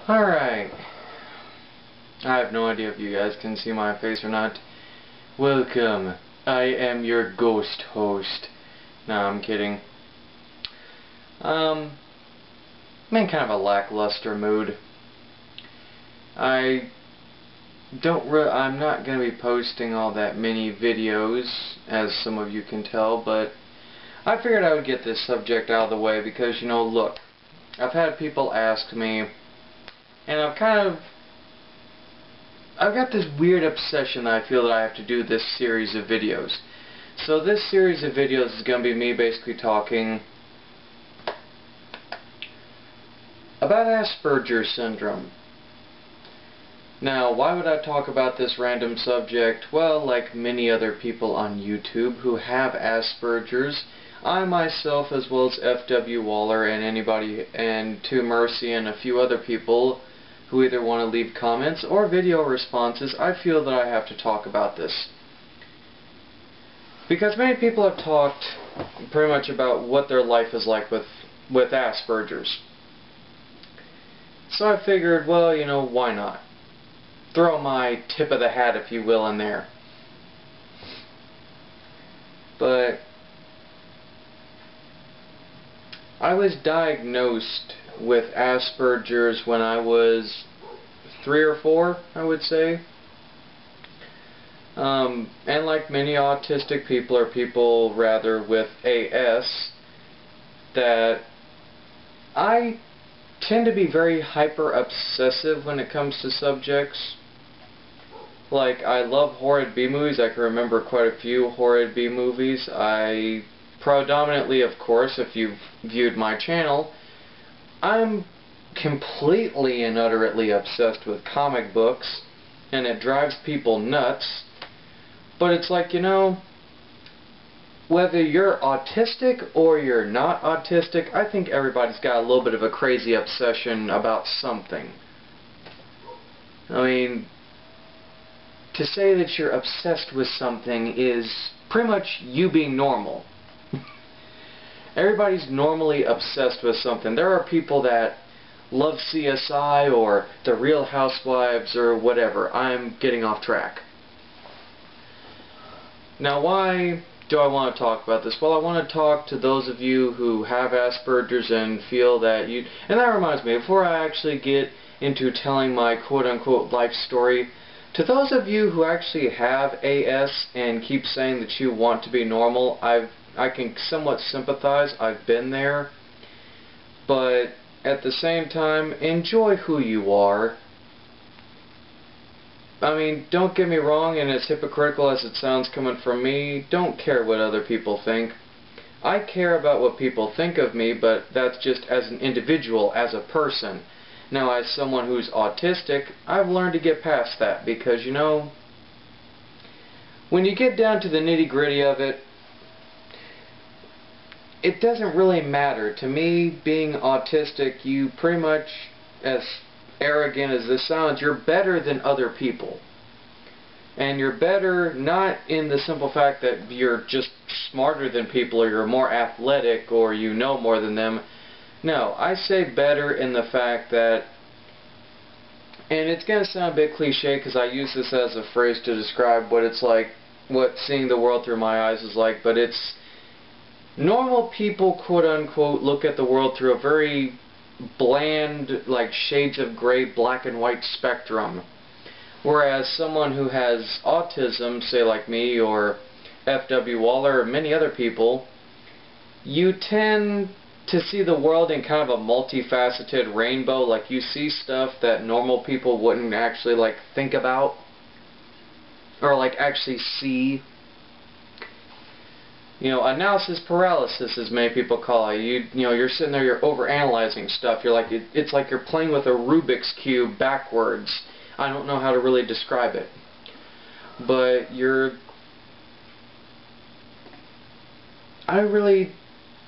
Alright. I have no idea if you guys can see my face or not. Welcome. I am your ghost host. No, I'm kidding. I'm in kind of a lackluster mood. I'm not going to be posting all that many videos, as some of you can tell, but I figured I would get this subject out of the way because, you know, look, I've had people ask me, and I've got this weird obsession that I feel that I have to do this series of videos. So this series of videos is going to be me basically talking about Asperger's syndrome. Now, why would I talk about this random subject? Well, like many other people on YouTube who have Asperger's, I myself, as well as F.W. Waller and To Mercy and a few other people who either want to leave comments or video responses, I feel that I have to talk about this. Because many people have talked pretty much about what their life is like with Asperger's. So I figured, well, you know, why not? Throw my tip of the hat, if you will, in there. But I was diagnosed with Asperger's when I was 3 or 4, I would say. And like many autistic people, or people rather with AS, that I tend to be very hyper-obsessive when it comes to subjects. Like, I love horrid B-movies. I can remember quite a few horrid B-movies. I predominantly, of course, if you've viewed my channel, I'm completely and utterly obsessed with comic books, and it drives people nuts. But it's like, you know, whether you're autistic or you're not autistic, I think everybody's got a little bit of a crazy obsession about something. I mean, to say that you're obsessed with something is pretty much you being normal. Everybody's normally obsessed with something. There are people that love CSI or The Real Housewives or whatever. I'm getting off track. Now, why do I want to talk about this? Well, I want to talk to those of you who have Asperger's and feel that you... And that reminds me, before I actually get into telling my quote-unquote life story, to those of you who actually have AS and keep saying that you want to be normal, I can somewhat sympathize. I've been there. But at the same time, enjoy who you are. I mean, don't get me wrong, and as hypocritical as it sounds coming from me, don't care what other people think. I care about what people think of me, but that's just as an individual, as a person. Now, as someone who's autistic, I've learned to get past that, because, you know, when you get down to the nitty-gritty of it, it doesn't really matter. To me, being autistic, you pretty much, as arrogant as this sounds, you're better than other people. And you're better not in the simple fact that you're just smarter than people or you're more athletic or you know more than them. No, I say better in the fact that, and it's going to sound a bit cliche because I use this as a phrase to describe what it's like, what seeing the world through my eyes is like, but it's normal people, quote unquote, look at the world through a very bland, like shades of gray, black and white spectrum. Whereas someone who has autism, say like me or F.W. Waller or many other people, you tend to see the world in kind of a multifaceted rainbow. Like, you see stuff that normal people wouldn't actually like think about or like actually see. You know, analysis paralysis, as many people call it. You know, you're sitting there, you're overanalyzing stuff. You're like, it's like you're playing with a Rubik's Cube backwards. I don't know how to really describe it. But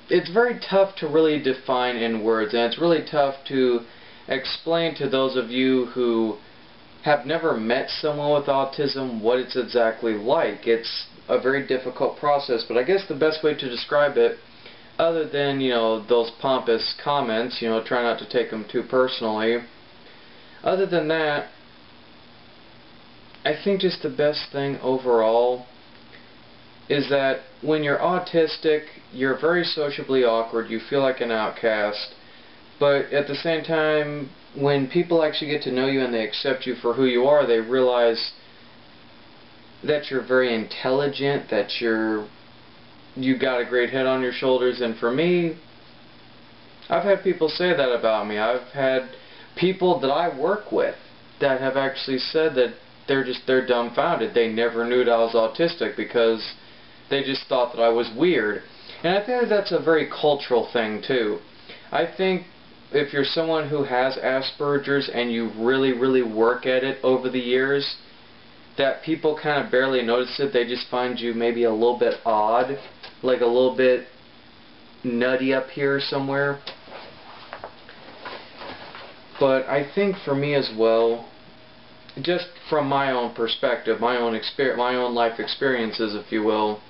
it's very tough to really define in words, and it's really tough to explain to those of you who have never met someone with autism what it's exactly like. It's a very difficult process, but I guess the best way to describe it, other than, you know, those pompous comments, you know, try not to take them too personally, Other than that, I think just the best thing overall is that when you're autistic, you're very sociably awkward, you feel like an outcast, but at the same time, when people actually get to know you and they accept you for who you are, they realize that you're very intelligent, that you got a great head on your shoulders. And for me, I've had people say that about me. I've had people that I work with that have actually said that they're dumbfounded. They never knew that I was autistic because they just thought that I was weird. And I think that's a very cultural thing too. I think if you're someone who has Asperger's and you really, really work at it over the years, that people kind of barely notice it. They just find you maybe a little bit odd, like a little bit nutty up here somewhere. But I think for me as well, just from my own perspective, my own life experiences, if you will,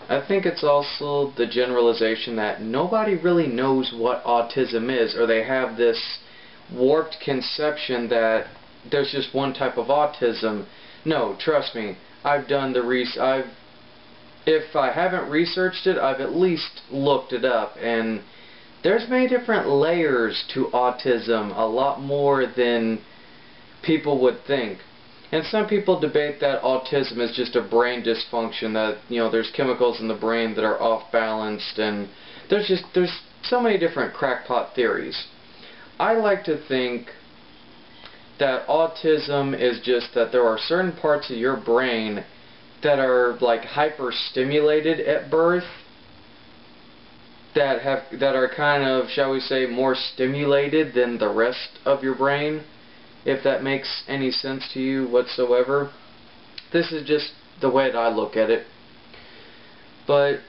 I think it's also the generalization that nobody really knows what autism is, or they have this warped conception that there's just one type of autism. No, trust me, I've done the if I haven't researched it, I've at least looked it up, and there's many different layers to autism, a lot more than people would think. And some people debate that autism is just a brain dysfunction, that, you know, there's chemicals in the brain that are off balanced, and there's so many different crackpot theories. I like to think that autism is just that there are certain parts of your brain that are like hyper-stimulated at birth, that are kind of, shall we say, more stimulated than the rest of your brain, if that makes any sense to you whatsoever. This is just the way that I look at it. But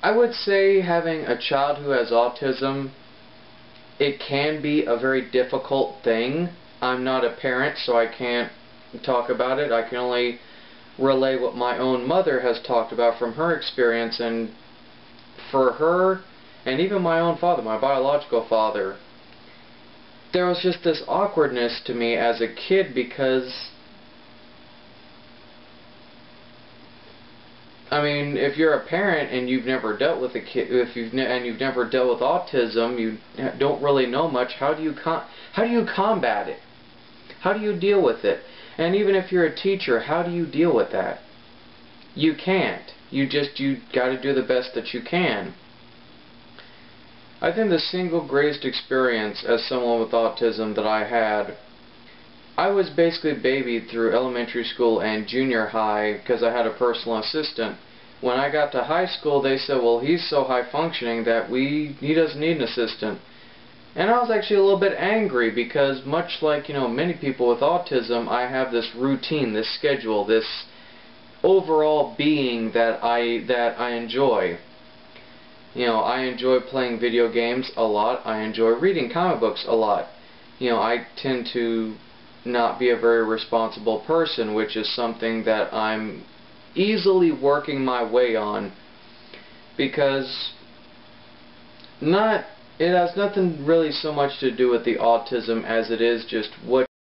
I would say having a child who has autism, it can be a very difficult thing. I'm not a parent, so I can't talk about it. I can only relay what my own mother has talked about from her experience, and for her, and even my own father, my biological father, there was just this awkwardness to me as a kid, because I mean, if you're a parent and you've never dealt with a kid, you've never dealt with autism, you don't really know much. How do you combat it? How do you deal with it? And even if you're a teacher, how do you deal with that? You can't. You got to do the best that you can. I think the single greatest experience as someone with autism that I had, I was basically babied through elementary school and junior high because I had a personal assistant. When I got to high school, they said, well, he's so high functioning that he doesn't need an assistant. And I was actually a little bit angry because, much like, you know, many people with autism, I have this routine, this schedule, this overall being that I enjoy. You know, I enjoy playing video games a lot. I enjoy reading comic books a lot. You know, I tend to not be a very responsible person, which is something that I'm easily working my way on, because it has nothing really so much to do with the autism as it is just what